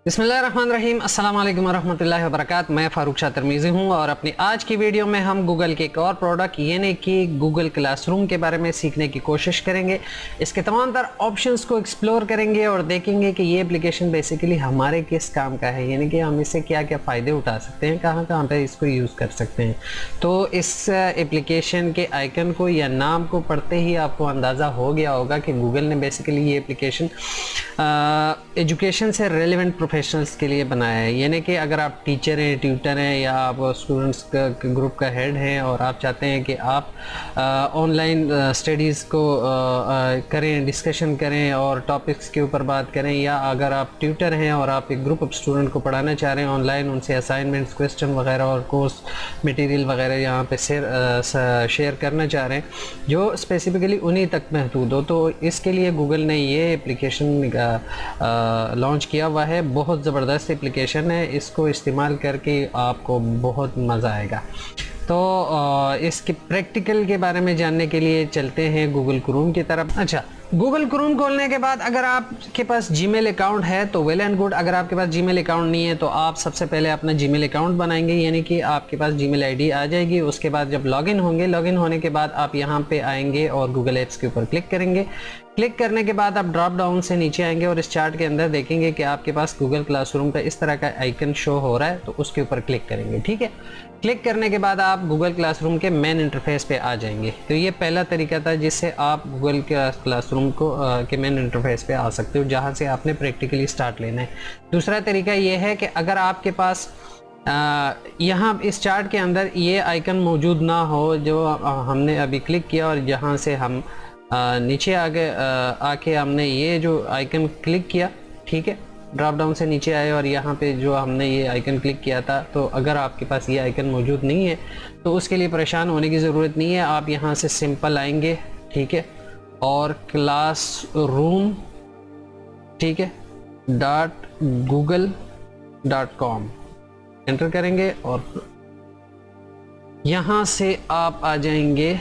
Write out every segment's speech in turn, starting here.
बिस्मिल्लाहिर्रहमानिर्रहीम, अस्सलाम वालेकुम वरहमतुल्लाहि वबरकातुहू। मैं फ़ारूक शाह तरमीज़ी हूँ और अपनी आज की वीडियो में हम गूगल के एक और प्रोडक्ट यानी कि गूगल क्लासरूम के बारे में सीखने की कोशिश करेंगे। इसके तमाम तर ऑप्शंस को एक्सप्लोर करेंगे और देखेंगे कि ये एप्लीकेशन बेसिकली हमारे किस काम का है, यानी कि हम इससे क्या क्या फ़ायदे उठा सकते हैं, कहाँ कहाँ पर इसको यूज़ कर सकते हैं। तो इस एप्लीकेशन के आइकन को या नाम को पढ़ते ही आपको अंदाज़ा हो गया होगा कि गूगल ने बेसिकली ये एप्लीकेशन एजुकेशन से रेलिवेंट प्रोफेशनल्स के लिए बनाया है। यानी कि अगर आप टीचर हैं, ट्यूटर हैं या आप स्टूडेंट्स का ग्रुप का हेड हैं और आप चाहते हैं कि आप ऑनलाइन स्टडीज़ को करें, डिस्कशन करें और टॉपिक्स के ऊपर बात करें, या अगर आप ट्यूटर हैं और आप एक ग्रुप ऑफ स्टूडेंट को पढ़ाना चाह रहे हैं ऑनलाइन, उनसे असाइनमेंट्स, क्वेश्चन वगैरह और कोर्स मटेरियल वगैरह यहाँ पे शेयर करना चाह रहे हैं जो स्पेसिफिकली उन्हीं तक महदूद हो, तो इसके लिए गूगल ने ये एप्लीकेशन लॉन्च किया हुआ है। बहुत ज़बरदस्त एप्लीकेशन है, इसको इस्तेमाल करके आपको बहुत मज़ा आएगा। तो इसके प्रैक्टिकल के बारे में जानने के लिए चलते हैं गूगल क्रोम की तरफ। अच्छा, गूगल क्रोम खोलने के बाद अगर आपके पास जीमेल अकाउंट है तो वेल एंड गुड। अगर आपके पास जीमेल अकाउंट नहीं है तो आप सबसे पहले अपना जीमेल अकाउंट बनाएंगे, यानी कि आपके पास जीमेल आईडी आ जाएगी। उसके बाद जब लॉगिन होंगे, लॉगिन होने के बाद आप यहाँ पे आएंगे और गूगल एप्स के ऊपर क्लिक करेंगे। क्लिक करने के बाद आप ड्रॉप डाउन से नीचे आएंगे और इस चार्ट के अंदर देखेंगे कि आपके पास गूगल क्लासरूम का इस तरह का आइकन शो हो रहा है, तो उसके ऊपर क्लिक करेंगे। ठीक है, क्लिक करने के बाद आप गूगल क्लासरूम के मेन इंटरफेस पे आ जाएंगे। तो ये पहला तरीका था जिससे आप गूगल क्लासरूम को के मेन इंटरफेस पे आ सकते हो, जहाँ से आपने प्रैक्टिकली स्टार्ट लेना है। दूसरा तरीका ये है कि अगर आपके पास यहाँ इस चार्ट के अंदर ये आइकन मौजूद ना हो जो हमने अभी क्लिक किया, और जहाँ से हम नीचे आके हमने ये जो आइकन क्लिक किया, ठीक है, ड्रॉप डाउन से नीचे आए और यहाँ पे जो हमने ये आइकन क्लिक किया था, तो अगर आपके पास ये आइकन मौजूद नहीं है तो उसके लिए परेशान होने की ज़रूरत नहीं है। आप यहाँ से सिंपल आएंगे, ठीक है, और क्लासरूम, ठीक है, .google.com एंटर करेंगे और यहाँ से आप आ जाएंगे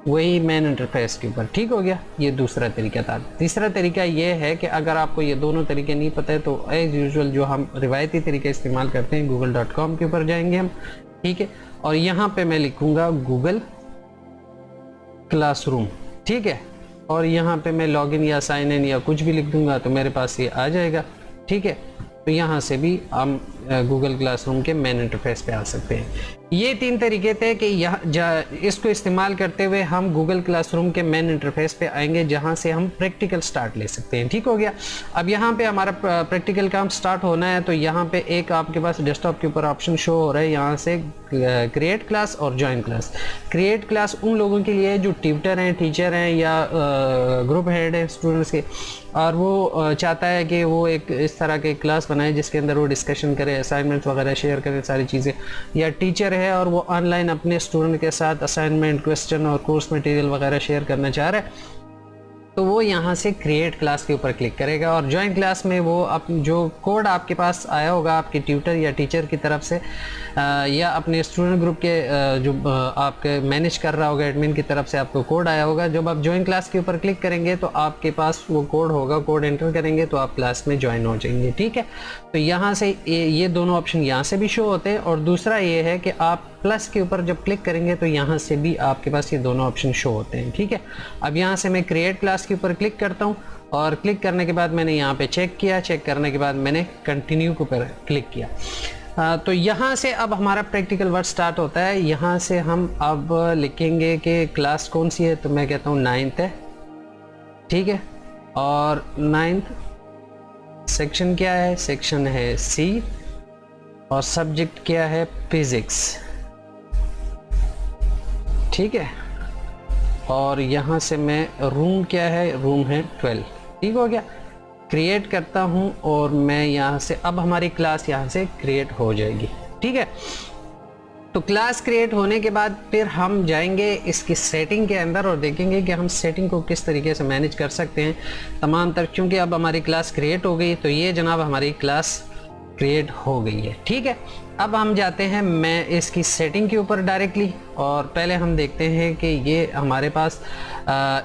वही मेन इंटरफेस के ऊपर। ठीक हो गया, ये दूसरा तरीका था। तीसरा तरीका ये है कि अगर आपको ये दोनों तरीके नहीं पता है तो एज यूजुअल जो हम रिवायती तरीके इस्तेमाल करते हैं, google.com के ऊपर जाएंगे हम, ठीक है, और यहाँ पे मैं लिखूँगा गूगल क्लासरूम, ठीक है, और यहाँ पे मैं लॉगिन या साइन इन या कुछ भी लिख दूँगा तो मेरे पास ये आ जाएगा। ठीक है, तो यहाँ से भी हम गूगल क्लासरूम के मेन इंटरफेस पे आ सकते हैं। ये तीन तरीके थे कि इसको इस्तेमाल करते हुए हम गूगल क्लासरूम के मेन इंटरफेस पे आएंगे, जहाँ से हम प्रैक्टिकल स्टार्ट ले सकते हैं। ठीक हो गया, अब यहाँ पे हमारा प्रैक्टिकल काम स्टार्ट होना है। तो यहाँ पे एक आपके पास डेस्कटॉप के ऊपर ऑप्शन शो हो रहा है, यहाँ से क्रिएट क्लास और ज्वाइन क्लास। क्रिएट क्लास उन लोगों के लिए जो ट्यूटर हैं, टीचर हैं या ग्रुप हेड हैं स्टूडेंट्स के, और वो चाहता है कि वो एक इस तरह के क्लास बनाए जिसके अंदर वो डिस्कशन करे, असाइनमेंट वगैरह शेयर करे, सारी चीज़ें। या टीचर है और वो ऑनलाइन अपने स्टूडेंट के साथ असाइनमेंट, क्वेश्चन और कोर्स मटेरियल वगैरह शेयर करना चाह रहा है, तो वो यहाँ से क्रिएट क्लास के ऊपर क्लिक करेगा। और ज्वाइन क्लास में वो जो कोड आपके पास आया होगा आपके ट्यूटर या टीचर की तरफ से, या अपने स्टूडेंट ग्रुप के जो आपके मैनेज कर रहा होगा एडमिन की तरफ से आपको कोड आया होगा, जब आप ज्वाइन क्लास के ऊपर क्लिक करेंगे तो आपके पास वो कोड होगा, कोड एंटर करेंगे तो आप क्लास में ज्वाइन हो जाएंगे। ठीक है, तो यहाँ से ये दोनों ऑप्शन यहाँ से भी शो होते हैं। और दूसरा ये है कि आप प्लस के ऊपर जब क्लिक करेंगे तो यहाँ से भी आपके पास ये दोनों ऑप्शन शो होते हैं। ठीक है, अब यहाँ से मैं क्रिएट क्लास के ऊपर क्लिक करता हूँ और क्लिक करने के बाद मैंने यहाँ पे चेक किया, चेक करने के बाद मैंने कंटिन्यू के ऊपर क्लिक किया। तो यहाँ से अब हमारा प्रैक्टिकल वर्क स्टार्ट होता है। यहाँ से हम अब लिखेंगे कि क्लास कौन सी है, तो मैं कहता हूँ 9th है, ठीक है, और 9th सेक्शन क्या है, सेक्शन है सी, और सब्जेक्ट क्या है, फिजिक्स, ठीक है, और यहाँ से मैं रूम क्या है, रूम है 12। ठीक हो गया, क्रिएट करता हूँ और मैं यहाँ से अब हमारी क्लास यहाँ से क्रिएट हो जाएगी। ठीक है, तो क्लास क्रिएट होने के बाद फिर हम जाएंगे इसकी सेटिंग के अंदर और देखेंगे कि हम सेटिंग को किस तरीके से मैनेज कर सकते हैं तमाम तर, क्योंकि अब हमारी क्लास क्रिएट हो गई। तो ये जनाब हमारी क्लास क्रिएट हो गई है। ठीक है, अब हम जाते हैं मैं इसकी सेटिंग के ऊपर डायरेक्टली, और पहले हम देखते हैं कि ये हमारे पास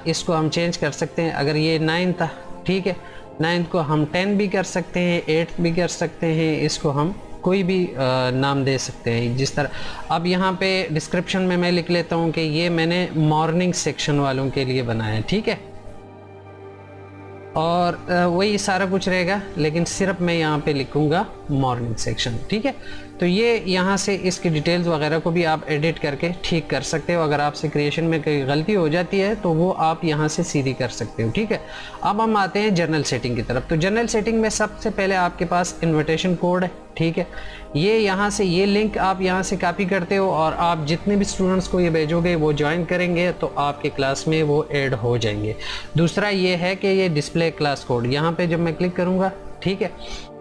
इसको हम चेंज कर सकते हैं। अगर ये 9 था, ठीक है, 9th को हम 10 भी कर सकते हैं, 8th भी कर सकते हैं, इसको हम कोई भी नाम दे सकते हैं जिस तरह। अब यहाँ पे डिस्क्रिप्शन में मैं लिख लेता हूँ कि ये मैंने मॉर्निंग सेक्शन वालों के लिए बनाया है, ठीक है। और वही सारा कुछ रहेगा, लेकिन सिर्फ मैं यहाँ पे लिखूँगा मॉर्निंग सेक्शन, ठीक है। तो ये यहाँ से इसकी डिटेल्स वगैरह को भी आप एडिट करके ठीक कर सकते हो। अगर आपसे क्रिएशन में कोई गलती हो जाती है तो वो आप यहाँ से सीधी कर सकते हो, ठीक है। अब हम आते हैं जनरल सेटिंग की तरफ। तो जनरल सेटिंग में सबसे पहले आपके पास इन्विटेशन कोड है, ठीक है। ये यहाँ से ये लिंक आप यहाँ से कॉपी करते हो और आप जितने भी स्टूडेंट्स को ये भेजोगे वो ज्वाइन करेंगे तो आपके क्लास में वो ऐड हो जाएंगे। दूसरा ये है कि ये डिस्प्ले क्लास कोड, यहाँ पे जब मैं क्लिक करूँगा, ठीक है,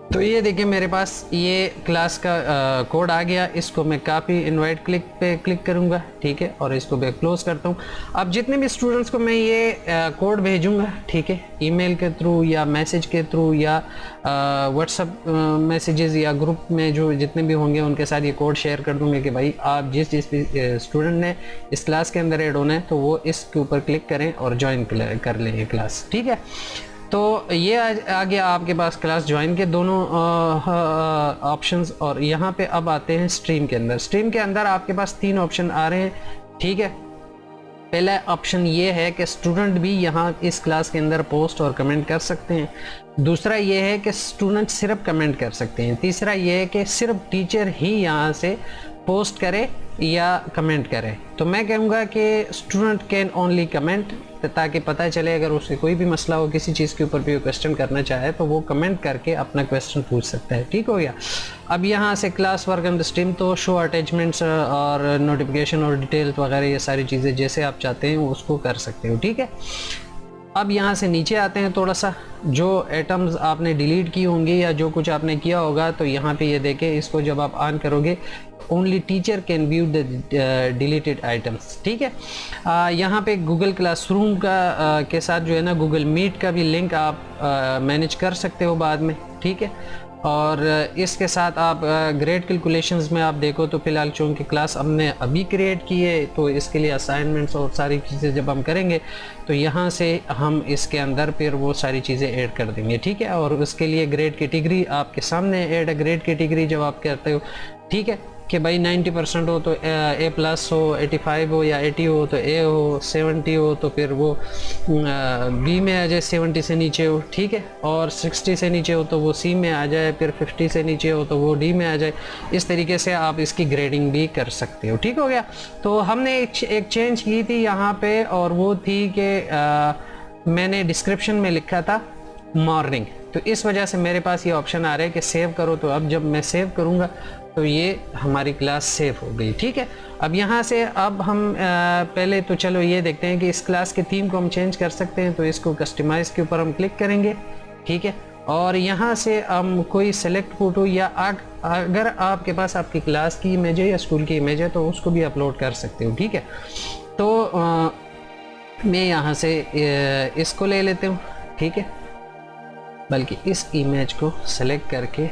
तो ये देखिए मेरे पास ये क्लास का कोड आ गया। इसको मैं कॉपी इनवाइट क्लिक पे क्लिक करूँगा, ठीक है, और इसको मैं क्लोज करता हूँ। अब जितने भी स्टूडेंट्स को मैं ये कोड भेजूँगा, ठीक है, ईमेल के थ्रू या मैसेज के थ्रू या व्हाट्सअप मैसेजेस या ग्रुप में जो जितने भी होंगे उनके साथ ये कोड शेयर कर दूँगे कि भाई आप जिस भी स्टूडेंट ने इस क्लास के अंदर ऐड होना है तो वो इसके ऊपर क्लिक करें और ज्वाइन कर लें ये क्लास, ठीक है। तो ये आ गया आपके पास क्लास ज्वाइन के दोनों ऑप्शंस। और यहाँ पे अब आते हैं स्ट्रीम के अंदर। स्ट्रीम के अंदर आपके पास 3 ऑप्शन आ रहे हैं, ठीक है। पहला ऑप्शन ये है कि स्टूडेंट भी यहाँ इस क्लास के अंदर पोस्ट और कमेंट कर सकते हैं। दूसरा ये है कि स्टूडेंट सिर्फ कमेंट कर सकते हैं। तीसरा ये है कि सिर्फ टीचर ही यहाँ से पोस्ट करे या कमेंट करे। तो मैं कहूँगा कि स्टूडेंट कैन ओनली कमेंट, ताकि पता चले अगर उसे कोई भी मसला हो किसी चीज़ के ऊपर भी वो क्वेश्चन करना चाहे तो वो कमेंट करके अपना क्वेश्चन पूछ सकता है, ठीक हो गया। अब यहाँ से class work on the stream, तो शो अटैचमेंट्स और नोटिफिकेशन और डिटेल्स वगैरह ये सारी चीज़ें जैसे आप चाहते हैं उसको कर सकते हो, ठीक है। अब यहाँ से नीचे आते हैं, थोड़ा सा जो आइटम्स आपने डिलीट की होंगी या जो कुछ आपने किया होगा तो यहाँ पे ये देखें, इसको जब आप ऑन करोगे only teacher can view the deleted items, ठीक है। यहाँ पे गूगल क्लासरूम का के साथ जो है ना गूगल मीट का भी लिंक आप मैनेज कर सकते हो बाद में, ठीक है। और इसके साथ आप ग्रेड कैलकुलेशंस में आप देखो तो फिलहाल चूँकि क्लास हमने अभी क्रिएट की है तो इसके लिए असाइनमेंट्स और सारी चीज़ें जब हम करेंगे तो यहाँ से हम इसके अंदर फिर वो सारी चीज़ें ऐड कर देंगे, ठीक है। और उसके लिए ग्रेड कैटेगरी आपके सामने ऐड ग्रेड कैटेगरी जब आप करते हो, ठीक है, कि भाई 90% हो तो A+ हो, 85 हो या 80 हो तो A हो, 70 हो तो फिर वो B में आ जाए, 70 से नीचे हो, ठीक है, और 60 से नीचे हो तो वो C में आ जाए, फिर 50 से नीचे हो तो वो D में आ जाए। इस तरीके से आप इसकी ग्रेडिंग भी कर सकते हो, ठीक हो गया। तो हमने एक चेंज की थी यहाँ पे और वो थी कि मैंने डिस्क्रिप्शन में लिखा था मॉर्निंग, तो इस वजह से मेरे पास ये ऑप्शन आ रहा है कि सेव करो। तो अब जब मैं सेव करूँगा तो ये हमारी क्लास सेव हो गई, ठीक है। अब यहाँ से अब हम पहले तो चलो ये देखते हैं कि इस क्लास के थीम को हम चेंज कर सकते हैं। तो इसको कस्टमाइज़ के ऊपर हम क्लिक करेंगे, ठीक है, और यहाँ से हम कोई सेलेक्ट फ़ोटो या अगर आपके पास आपकी क्लास की इमेज है या स्कूल की इमेज है तो उसको भी अपलोड कर सकते हो, ठीक है। तो मैं यहाँ से इसको ले लेते हूँ, ठीक है, बल्कि इस इमेज को सेलेक्ट करके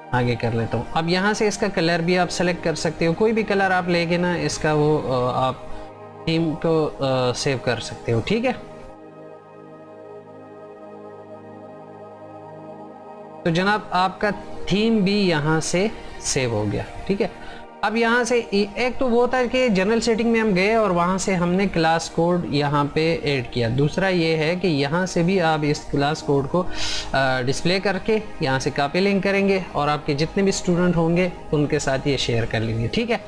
आगे कर लेता हूँ। अब यहाँ से इसका कलर भी आप सेलेक्ट कर सकते हो, कोई भी कलर आप लेके ना इसका वो आप थीम को सेव कर सकते हो, ठीक है। तो जनाब आपका थीम भी यहाँ से सेव हो गया, ठीक है। अब यहाँ से एक तो वो था कि जनरल सेटिंग में हम गए और वहाँ से हमने क्लास कोड यहाँ पे ऐड किया। दूसरा ये है कि यहाँ से भी आप इस क्लास कोड को डिस्प्ले करके यहाँ से कॉपी लिंक करेंगे और आपके जितने भी स्टूडेंट होंगे उनके साथ ये शेयर कर लेंगे, ठीक है।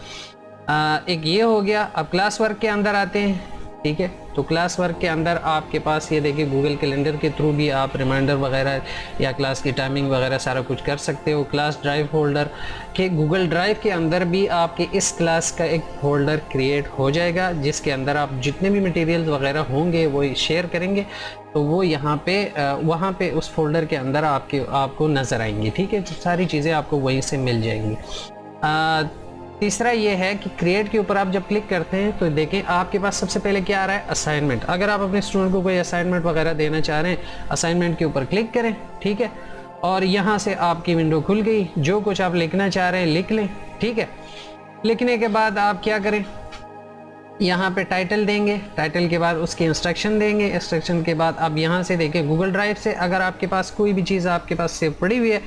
एक ये हो गया। अब क्लास वर्क के अंदर आते हैं, ठीक है। तो क्लास वर्क के अंदर आपके पास ये देखिए गूगल कैलेंडर के थ्रू भी आप रिमाइंडर वगैरह या क्लास की टाइमिंग वगैरह सारा कुछ कर सकते हो। क्लास ड्राइव फोल्डर के गूगल ड्राइव के अंदर भी आपके इस क्लास का एक फोल्डर क्रिएट हो जाएगा जिसके अंदर आप जितने भी मटेरियल वगैरह होंगे वो शेयर करेंगे तो वो यहाँ पे वहाँ पे उस फोल्डर के अंदर आपको नज़र आएंगी, ठीक है। सारी चीज़ें आपको वहीं से मिल जाएंगी। तीसरा ये है कि क्रिएट के ऊपर आप जब क्लिक करते हैं तो देखें आपके पास सबसे पहले क्या आ रहा है, असाइनमेंट। अगर आप अपने स्टूडेंट को कोई असाइनमेंट वगैरह देना चाह रहे हैं, असाइनमेंट के ऊपर क्लिक करें, ठीक है, और यहाँ से आपकी विंडो खुल गई। जो कुछ आप लिखना चाह रहे हैं लिख लें, ठीक है। लिखने के बाद आप क्या करें, यहाँ पे टाइटल देंगे, टाइटल के बाद उसके इंस्ट्रक्शन देंगे, इंस्ट्रक्शन के बाद अब यहाँ से देखें गूगल ड्राइव से अगर आपके पास कोई भी चीज़ आपके पास सेव पड़ी हुई है,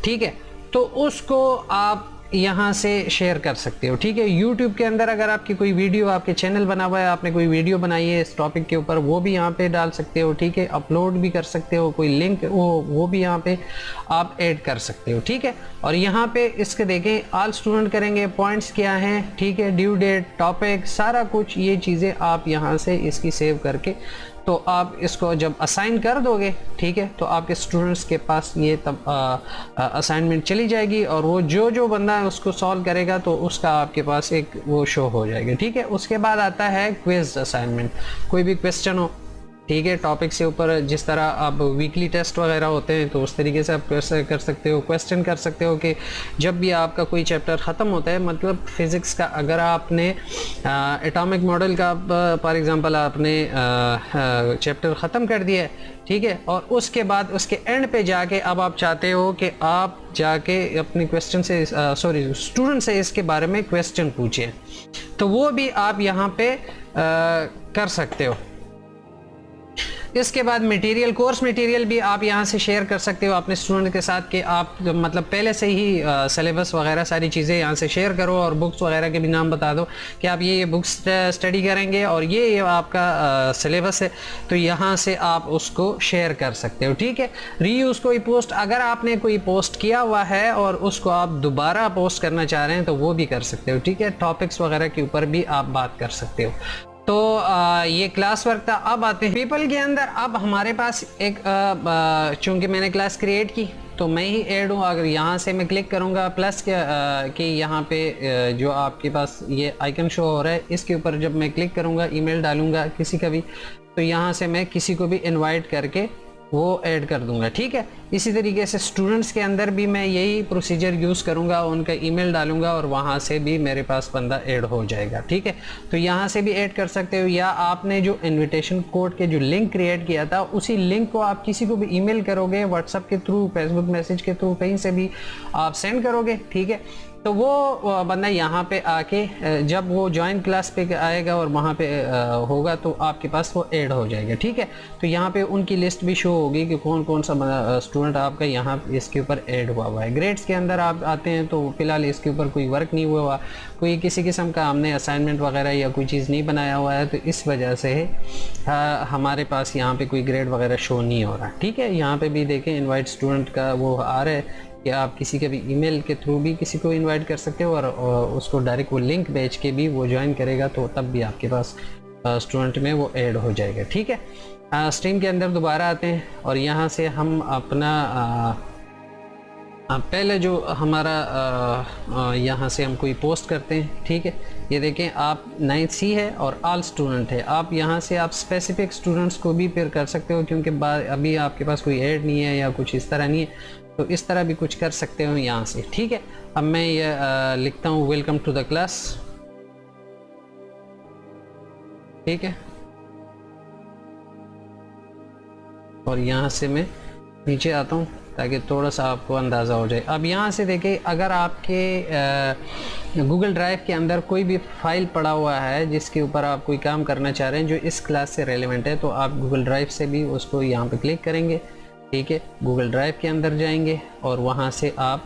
ठीक है, तो उसको आप यहाँ से शेयर कर सकते हो, ठीक है। यूट्यूब के अंदर अगर आपकी कोई वीडियो, आपके चैनल बना हुआ है, आपने कोई वीडियो बनाई है इस टॉपिक के ऊपर, वो भी यहाँ पे डाल सकते हो, ठीक है। अपलोड भी कर सकते हो, कोई लिंक वो भी यहाँ पे आप ऐड कर सकते हो, ठीक है। और यहाँ पे इसके देखें ऑल स्टूडेंट करेंगे, पॉइंट्स क्या हैं, ठीक है, ड्यू डेट, टॉपिक, सारा कुछ ये चीज़ें आप यहाँ से इसकी सेव करके तो आप इसको जब असाइन कर दोगे, ठीक है, तो आपके स्टूडेंट्स के पास ये तब असाइनमेंट चली जाएगी और वो जो बंदा है उसको सॉल्व करेगा तो उसका आपके पास एक वो शो हो जाएगा, ठीक है। उसके बाद आता है क्विज असाइनमेंट, कोई भी क्वेश्चन हो, ठीक है, टॉपिक से ऊपर, जिस तरह अब वीकली टेस्ट वगैरह होते हैं तो उस तरीके से आप कर सकते हो, क्वेश्चन कर सकते हो कि जब भी आपका कोई चैप्टर ख़त्म होता है, मतलब फिज़िक्स का, अगर आपने एटॉमिक मॉडल का फॉर एग्जांपल आपने चैप्टर ख़त्म कर दिया है, ठीक है, और उसके बाद उसके एंड पे जाके अब आप चाहते हो कि आप जाके अपने क्वेश्चन से स्टूडेंट से इसके बारे में क्वेश्चन पूछें, तो वो भी आप यहाँ पे कर सकते हो। इसके बाद मटेरियल, कोर्स मटेरियल भी आप यहाँ से शेयर कर सकते हो अपने स्टूडेंट के साथ कि आप मतलब पहले से ही सिलेबस वगैरह सारी चीज़ें यहाँ से शेयर करो और बुक्स वगैरह के भी नाम बता दो कि आप ये बुक्स स्टडी करेंगे और ये आपका सिलेबस है, तो यहाँ से आप उसको शेयर कर सकते हो, ठीक है। रीयूज़ कोई पोस्ट, अगर आपने कोई पोस्ट किया हुआ है और उसको आप दोबारा पोस्ट करना चाह रहे हैं तो वो भी कर सकते हो, ठीक है। टॉपिक्स वगैरह के ऊपर भी आप बात कर सकते हो। तो ये क्लास वर्क था। अब आते हैं पीपल के अंदर। अब हमारे पास एक चूँकि मैंने क्लास क्रिएट की तो मैं ही ऐड हूँ। अगर यहाँ से मैं क्लिक करूँगा प्लस कि यहाँ पे जो आपके पास ये आइकन शो हो रहा है, इसके ऊपर जब मैं क्लिक करूँगा, ईमेल डालूँगा किसी का भी, तो यहाँ से मैं किसी को भी इनवाइट करके वो ऐड कर दूंगा, ठीक है। इसी तरीके से स्टूडेंट्स के अंदर भी मैं यही प्रोसीजर यूज़ करूंगा, उनका ईमेल डालूंगा और वहां से भी मेरे पास बंदा ऐड हो जाएगा, ठीक है। तो यहां से भी ऐड कर सकते हो, या आपने जो इनविटेशन कोड के जो लिंक क्रिएट किया था उसी लिंक को आप किसी को भी ईमेल करोगे, व्हाट्सएप के थ्रू, फेसबुक मैसेज के थ्रू, कहीं से भी आप सेंड करोगे, ठीक है। तो वो बंदा यहाँ पे आके जब वो ज्वाइन क्लास पे आएगा और वहाँ पे होगा तो आपके पास वो ऐड हो जाएगा, ठीक है। तो यहाँ पे उनकी लिस्ट भी शो होगी कि कौन कौन सा स्टूडेंट आपका यहाँ इसके ऊपर ऐड हुआ है। ग्रेड्स के अंदर आप आते हैं तो फिलहाल इसके ऊपर कोई वर्क नहीं हुआ, कोई किसी किस्म का हमने असाइनमेंट वगैरह या कोई चीज़ नहीं बनाया हुआ है, तो इस वजह से हमारे पास यहाँ पे कोई ग्रेड वगैरह शो नहीं हो रहा, ठीक है। यहाँ पे भी देखें इनवाइट स्टूडेंट का वो आ रहा है कि आप किसी के भी ईमेल के थ्रू भी किसी को इनवाइट कर सकते हो और उसको डायरेक्ट वो लिंक भेज के भी वो ज्वाइन करेगा, तो तब भी आपके पास स्टूडेंट में वो ऐड हो जाएगा, ठीक है। स्ट्रीम के अंदर दोबारा आते हैं और यहाँ से हम अपना पहले जो हमारा यहाँ से हम कोई पोस्ट करते हैं, ठीक है। ये देखें आप 9th C है और ऑल स्टूडेंट है। आप यहाँ से आप स्पेसिफिक स्टूडेंट्स को भी फिर कर सकते हो, क्योंकि अभी आपके पास कोई ऐड नहीं है या कुछ इस तरह नहीं है, तो इस तरह भी कुछ कर सकते हो यहाँ से, ठीक है। अब मैं ये लिखता हूँ वेलकम टू द क्लास, ठीक है, और यहाँ से मैं नीचे आता हूँ ताकि थोड़ा सा आपको अंदाज़ा हो जाए। अब यहाँ से देखिए, अगर आपके गूगल ड्राइव के अंदर कोई भी फाइल पड़ा हुआ है जिसके ऊपर आप कोई काम करना चाह रहे हैं जो इस क्लास से रेलेवेंट है, तो आप गूगल ड्राइव से भी उसको यहाँ पे क्लिक करेंगे, ठीक है। गूगल ड्राइव के अंदर जाएंगे और वहाँ से आप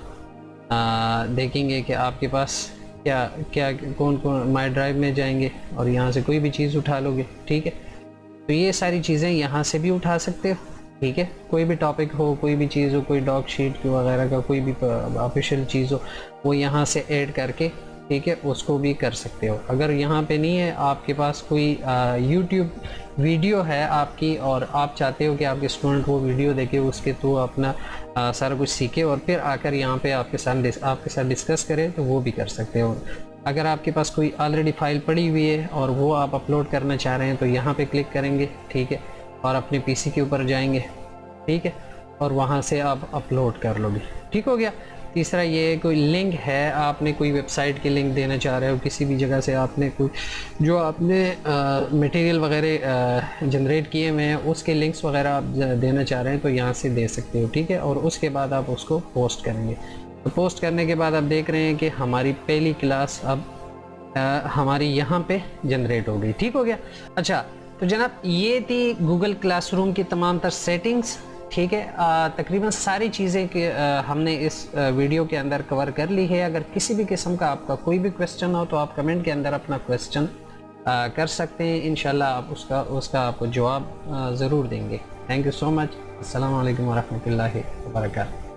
देखेंगे कि आपके पास क्या क्या कौन कौन, माई ड्राइव में जाएंगे और यहाँ से कोई भी चीज़ उठा लोगे, ठीक है। तो ये सारी चीज़ें यहाँ से भी उठा सकते हो, ठीक है। कोई भी टॉपिक हो, कोई भी चीज़ हो, कोई डॉक शीट वगैरह का कोई भी ऑफिशियल चीज़ हो, वो यहाँ से ऐड करके, ठीक है, उसको भी कर सकते हो। अगर यहाँ पे नहीं है, आपके पास कोई यूट्यूब वीडियो है आपकी और आप चाहते हो कि आपके स्टूडेंट वो वीडियो देखे, उसके थ्रू अपना सारा कुछ सीखे और फिर आकर यहाँ पे आपके साथ डिस्कस करें, तो वो भी कर सकते हो। अगर आपके पास कोई ऑलरेडी फाइल पड़ी हुई है और वो आप अपलोड करना चाह रहे हैं, तो यहाँ पे क्लिक करेंगे, ठीक है, और अपने पीसी के ऊपर जाएंगे, ठीक है, और वहाँ से आप अपलोड कर लोगे, ठीक हो गया। तीसरा ये कोई लिंक है, आपने कोई वेबसाइट के लिंक देना चाह रहे हो, किसी भी जगह से आपने कोई जो आपने मटेरियल वगैरह जनरेट किए हुए हैं उसके लिंक्स वगैरह आप देना चाह रहे हैं, तो यहाँ से दे सकते हो, ठीक है। और उसके बाद आप उसको पोस्ट करेंगे। तो पोस्ट करने के बाद आप देख रहे हैं कि हमारी पहली क्लास अब हमारी यहाँ पे जनरेट हो गई। ठीक हो गया। अच्छा, तो जनाब ये थी गूगल क्लासरूम की तमाम तर सेटिंग्स। ठीक है, तकरीबन सारी चीज़ें कि हमने इस वीडियो के अंदर कवर कर ली है। अगर किसी भी किस्म का आपका कोई भी क्वेश्चन हो तो आप कमेंट के अंदर अपना क्वेश्चन कर सकते हैं। इंशाल्लाह आप उसका आपको जवाब ज़रूर देंगे। Thank you so much. अस्सलाम वालेकुम वरहमतुल्लाहि वबरकातुहू।